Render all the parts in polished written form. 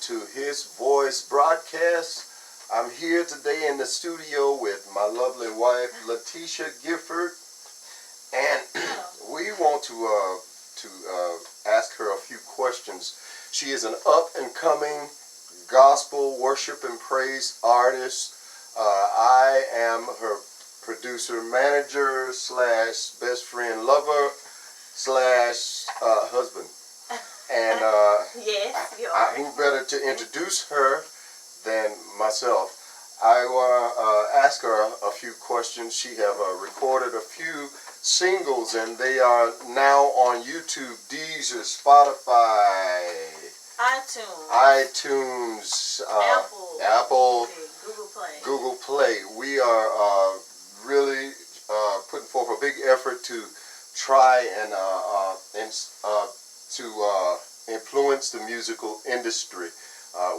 to His Voice broadcast. I'm here today in the studio with my lovely wife, Latisha Gifford, and we want to ask her a few questions. She is an up-and-coming gospel worship and praise artist. I am her producer, manager, slash best friend, lover, slash husband. And yes, you are. who better to introduce her than myself? I want to ask her a few questions. She have recorded a few singles, and they are now on YouTube, Deezer, Spotify, iTunes, Apple, Google Play. We are really putting forth a big effort to try and influence the musical industry.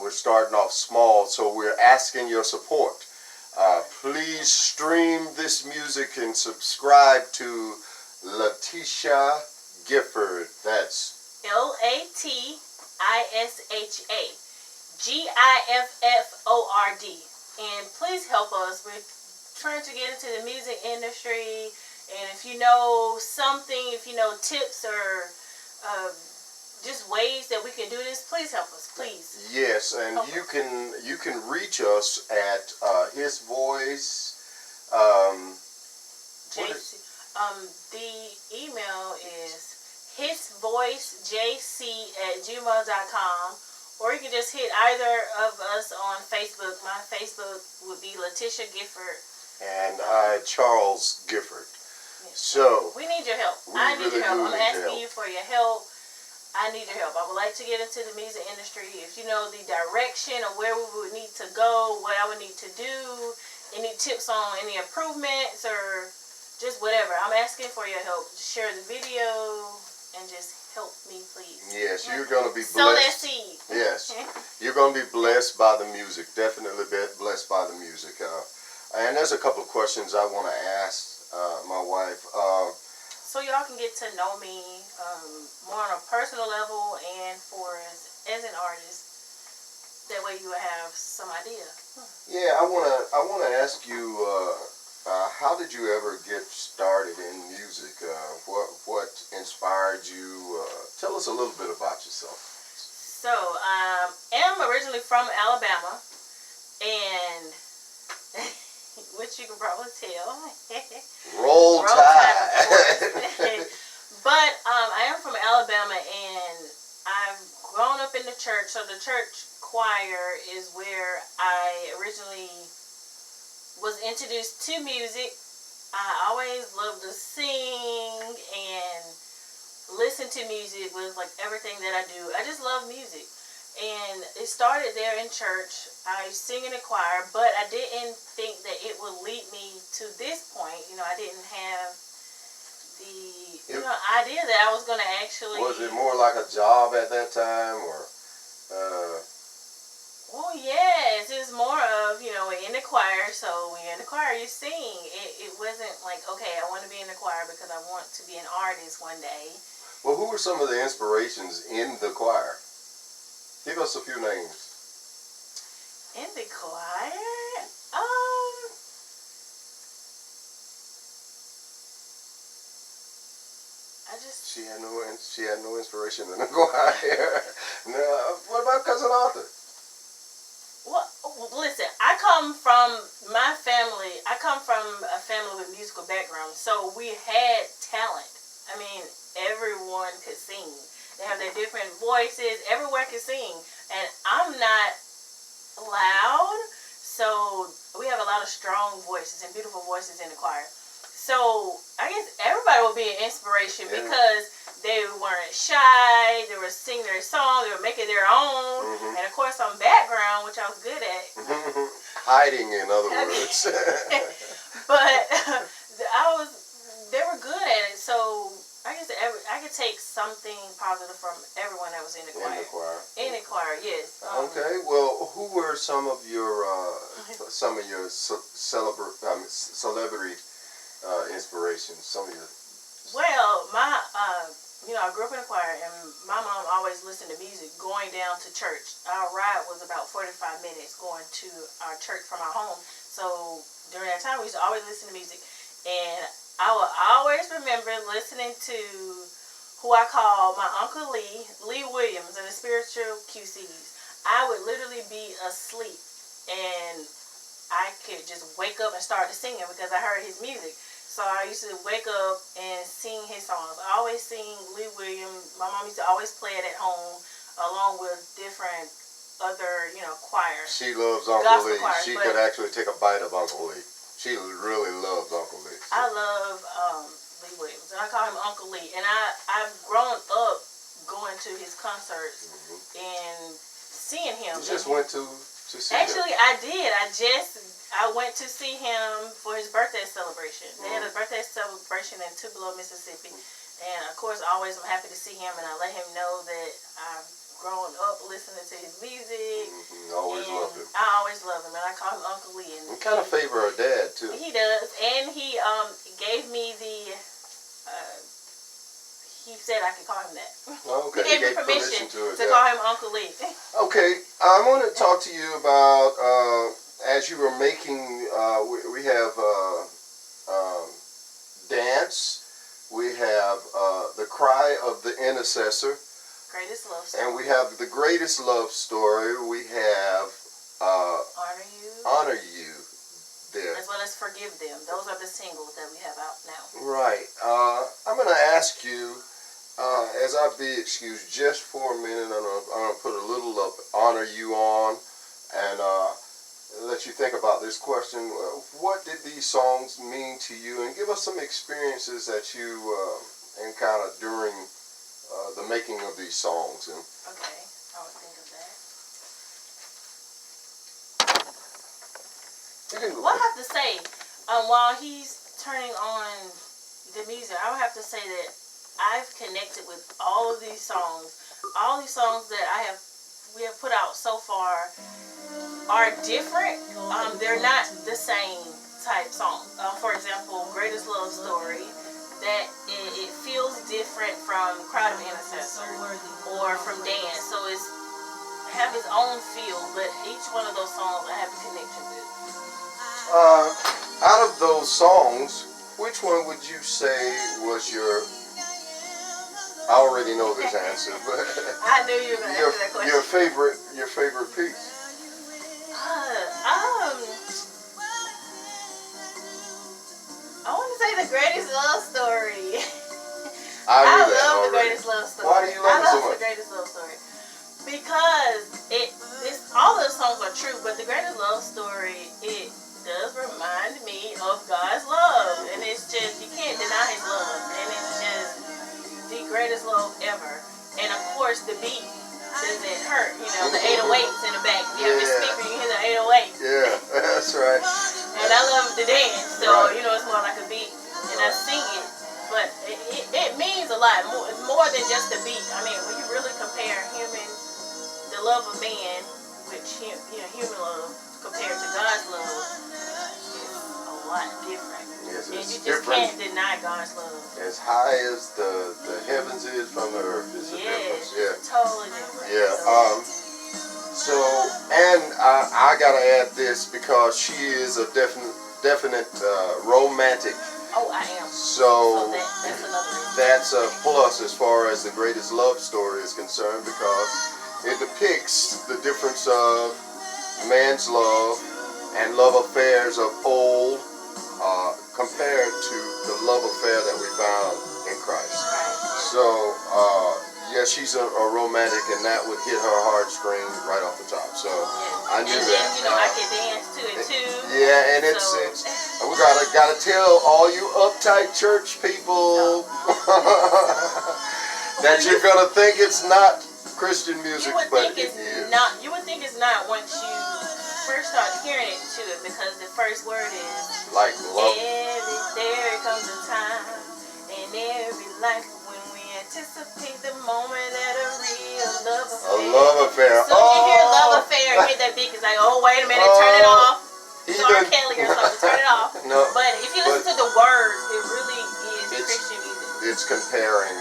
We're starting off small, so we're asking your support. Please stream this music and subscribe to Latisha Gifford. That's Latisha Gifford. And please help us. We're trying to get into the music industry. And if you know something, if you know tips or just ways that we can do this, please help us, please. Yes, and you can reach us at His Voice. The email is hisvoicejc@gmail.com, or you can just hit either of us on Facebook. My Facebook would be Latisha Gifford, and Charles Gifford. Yes. So we need your help. I need your help. I'm asking you for your help. I need your help. I would like to get into the music industry. If you know the direction of where we would need to go, what I would need to do, any tips on any improvements or just whatever, I'm asking for your help. Share the video and just help me, please. Yes, you're going to be blessed. Sow that seed. Yes, you're going to be blessed by the music. Definitely blessed by the music. And there's a couple of questions I want to ask my wife. So y'all can get to know me more on a personal level and as an artist. That way you will have some idea. Yeah, I wanna ask you, how did you ever get started in music? What inspired you? Tell us a little bit about yourself. So I am originally from Alabama, and which you can probably tell. Roll Tide. But I am from Alabama, and I've grown up in the church. So the church choir is where I originally was introduced to music. I always loved to sing and listen to music with like everything that I do. I just love music. And it started there in church. I sing in a choir, but I didn't think that it would lead me to this point. You know, I didn't have the idea that I was going to actually... Was it more like a job at that time, or... Well, yes, it was more of, we're in the choir, so when you're in the choir, you sing. It wasn't like, okay, I want to be in the choir because I want to be an artist one day. Well, who were some of the inspirations in the choir? Give us a few names. In the choir? She had no inspiration in the choir. No. What about Cousin Arthur? Well, listen, I come from a family with musical background, so we had talent. I mean, everyone could sing. They have their different voices. Everyone can sing. And I'm not loud, so we have a lot of strong voices and beautiful voices in the choir. So I guess everybody will be an inspiration because they weren't shy. They were singing their song. They were making their own. Mm-hmm. And of course, some background, which I was good at. Hiding, in other words. But they were good at it. So I guess I could take something positive from everyone that was in the choir. In the choir, yes. Okay. Well, who were some of your celebrity inspirations? Some of your Well, I grew up in a choir, and my mom always listened to music going down to church. Our ride was about 45 minutes going to our church from our home. So during that time, we used to always listen to music. And I will always remember listening to who I call my Uncle Lee Williams, and the spiritual QCs. I would literally be asleep, and I could just wake up and start singing because I heard his music. So I used to wake up and sing his songs. I always sing Lee Williams. My mom used to always play it at home along with different other, choirs. She loves Uncle Gospel Lee. choirs, She but could actually take a bite of Uncle Lee. She really loves Uncle Lee. I love Lee Williams, and I call him Uncle Lee. And I've grown up going to his concerts and seeing him. You just went to see Actually, him. I did. I went to see him for his birthday celebration. They had a birthday celebration in Tupelo, Mississippi. And, of course, always I'm happy to see him, and I let him know that I've grown up listening to his music. Always loved him. I always love him, and I call him Uncle Lee. And We kind of favor our dad, too. he does. And he gave me the... he said I could call him that. Okay, He gave me permission to it. to call him Uncle Lee. Okay, I want to talk to you about, as you were making, we have dance, we have the cry of the intercessor, Greatest love story. and we have the greatest love story. We have honor you there. As well as forgive them. Those are the singles that we have out now. Right. I'm going to ask you, as I be excused just for a minute, I'm going to put a little of honor you on and let you think about this question. What did these songs mean to you? And give us some experiences that you encountered during the making of these songs. Okay, I would think of that. Well, I have to say, while he's turning on the music, I would have to say that I've connected with all of these songs. All these songs that we have put out so far are different. They're not the same type song. For example, Greatest Love Story, that it feels different from Crowd of Intercessors or from Dance. So it's have its own feel, but each one of those songs I have a connection with. Out of those songs, which one would you say was your... I already know this answer, but I knew you were going to answer that question. Your favorite piece. I want to say The Greatest Love Story. I love The Greatest Love Story. Why do you love it so much? The Greatest Love Story because all of the songs are true, but The Greatest Love Story, it does remind me of God's love, and it's just, you can't deny His love, and it's just the greatest love ever. And of course, the beat doesn't hurt, the 808s in the back. You have your speaker, you hear the 808s. Yeah, that's right. And I love the dance, so it's more like a beat, and I sing it, but it means a lot more. It's more than just a beat. I mean, when you really compare the love of man, which human love compared to God's love, is a lot different. Yes, and it's you just different. can't deny God's love. As high as the heavens is from the earth is the difference. Yeah. It's totally different. Yeah. So, and I gotta add this because she is a definite romantic. Oh, I am. So that's another reason. That's a plus as far as the greatest love story is concerned because it depicts the difference of man's love and love affairs of old compared to the love affair that we found in Christ. So, she's a romantic, and that would hit her heartstring right off the top. So, I knew that. I can dance to it too. Yeah, and it's we gotta tell all you uptight church people that you're gonna think it's not Christian music, but it is. You would think it's not once you first start hearing it to it, because the first word is like love. There comes a time in every life when we anticipate the moment that a real love affair. A love affair. So you hear love affair and hit that beat, it's like, oh wait a minute, turn it off. R. Kelly or something, turn it off. No, but if you listen to the words, it really is Christian music. it's comparing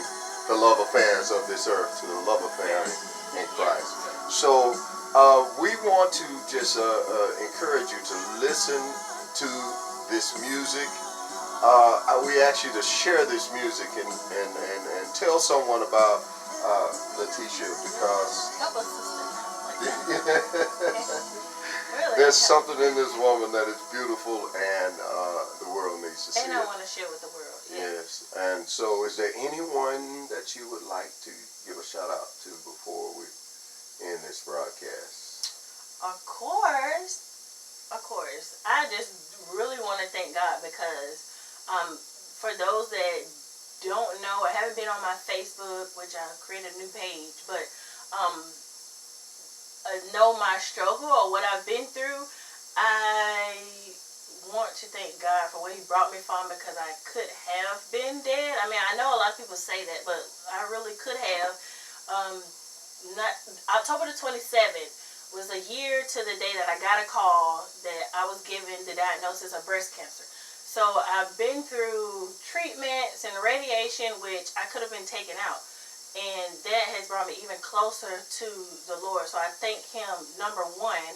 the love affairs of this earth to the love affair in Christ. So we want to just encourage you to listen to this music. We ask you to share this music and tell someone about Latisha, because help us really, there's something in this woman that is beautiful, and the world needs to see it. And I want to share with the world. Yes. And so is there anyone that you would like to give a shout out to before we end this broadcast? Of course. I just really want to thank God because for those that don't know, I haven't been on my Facebook, which I created a new page, but know my struggle or what I've been through. I want to thank God for where He brought me from, because I could have been dead. I mean, I know a lot of people say that, but I really could have. October the 27th was a year to the day that I got a call that I was given the diagnosis of breast cancer. So I've been through treatments and radiation, which I could have been taken out. And that has brought me even closer to the Lord. So I thank Him, number one,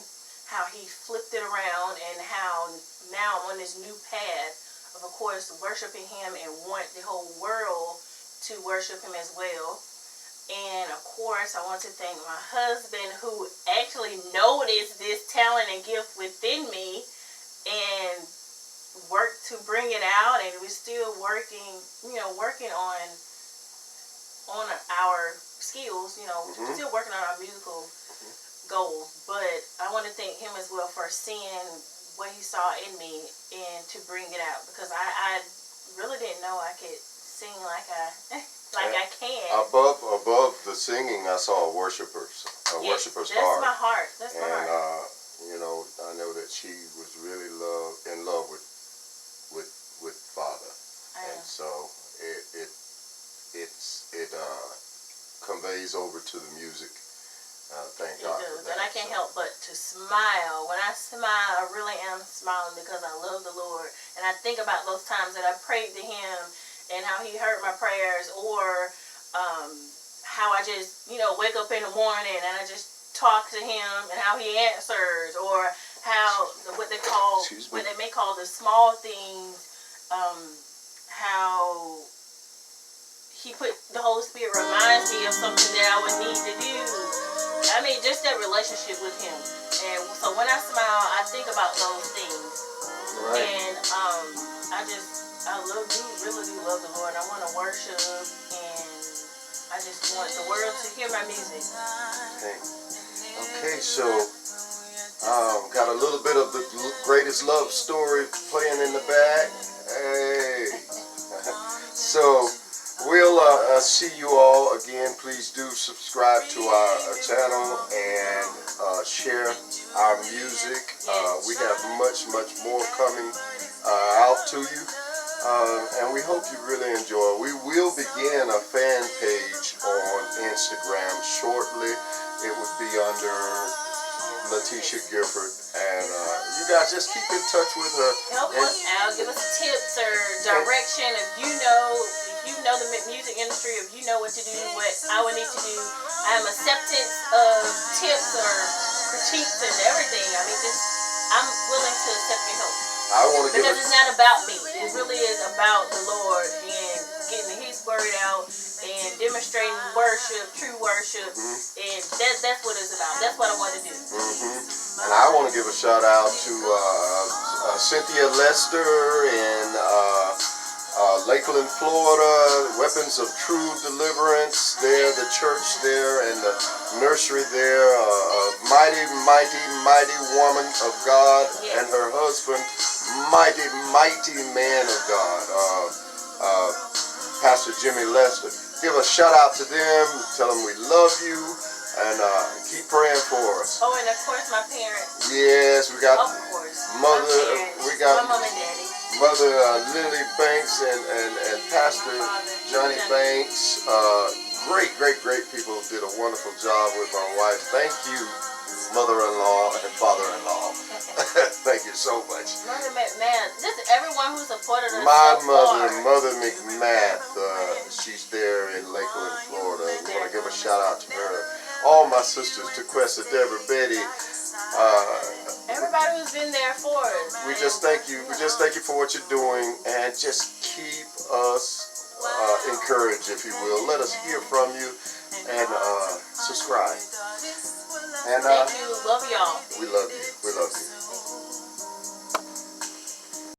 how He flipped it around, and how now I'm on this new path of course, worshiping Him and want the whole world to worship Him as well. And of course, I want to thank my husband, who actually noticed this talent and gift within me and worked to bring it out. And we're still working on our skills, still working on our musical goals. But I want to thank Him as well for seeing what He saw in me and to bring it out, because I really didn't know I could sing like I can. Above the singing, I saw a worshiper's heart. That's my heart. That's my heart. I know that she was really in love with Father, and so it conveys over to the music. Thank God for that. And I can't help but to smile. When I smile, I really am smiling because I love the Lord, and I think about those times that I prayed to Him and how He heard my prayers, or how I just, wake up in the morning and I just talk to Him and how He answers, or how what they may call the small things, how He put the Holy Spirit reminds me of something that I would need to do. I mean, just that relationship with Him. And so when I smile, I think about those things. Right. And I really do love the Lord. I want to worship, and I just want the world to hear my music. Okay, so got a little bit of the greatest love story playing in the back. Hey. So we'll see you all again. Please do subscribe to our channel and share our music. We have much more coming out to you. And we hope you really enjoy. We will begin a fan page on Instagram shortly. It would be under Latisha Gifford. And you guys just keep in touch with her. Help us out. Give us tips or direction. If you know the music industry, if you know what to do, what I would need to do, I am acceptance of tips or critiques and everything. I mean, I'm willing to accept your help. Because it's not about me. It really is about the Lord and getting His word out and demonstrating worship, true worship. And that's what it's about. That's what I want to do. And I want to give a shout out to Cynthia Lester in Lakeland, Florida. Weapons of True Deliverance there, the church there, and the nursery there. Mighty woman of God, and her husband, mighty man of God, Pastor Jimmy Lester. Give a shout out to them. Tell them we love you, and keep praying for us. Oh, and of course my parents. Yes, we got Mother. We got my mom and daddy. Mother Lily Banks and Pastor Johnny Banks. Great people. Did a wonderful job with my wife. Thank you mother-in-law and father-in-law. Thank you so much. Mother McMahon, just everyone who supported us My so mother, far. Mother McMath, she's there in Lakeland, Florida. We want to give a shout out to her. All my sisters, Tequesta, Deborah, Betty. Everybody who's been there for us. We just thank you. We just thank you for what you're doing, and just keep us encouraged, if you will. Let us hear from you, and subscribe. And thank you. Love y'all. We love you. We love you.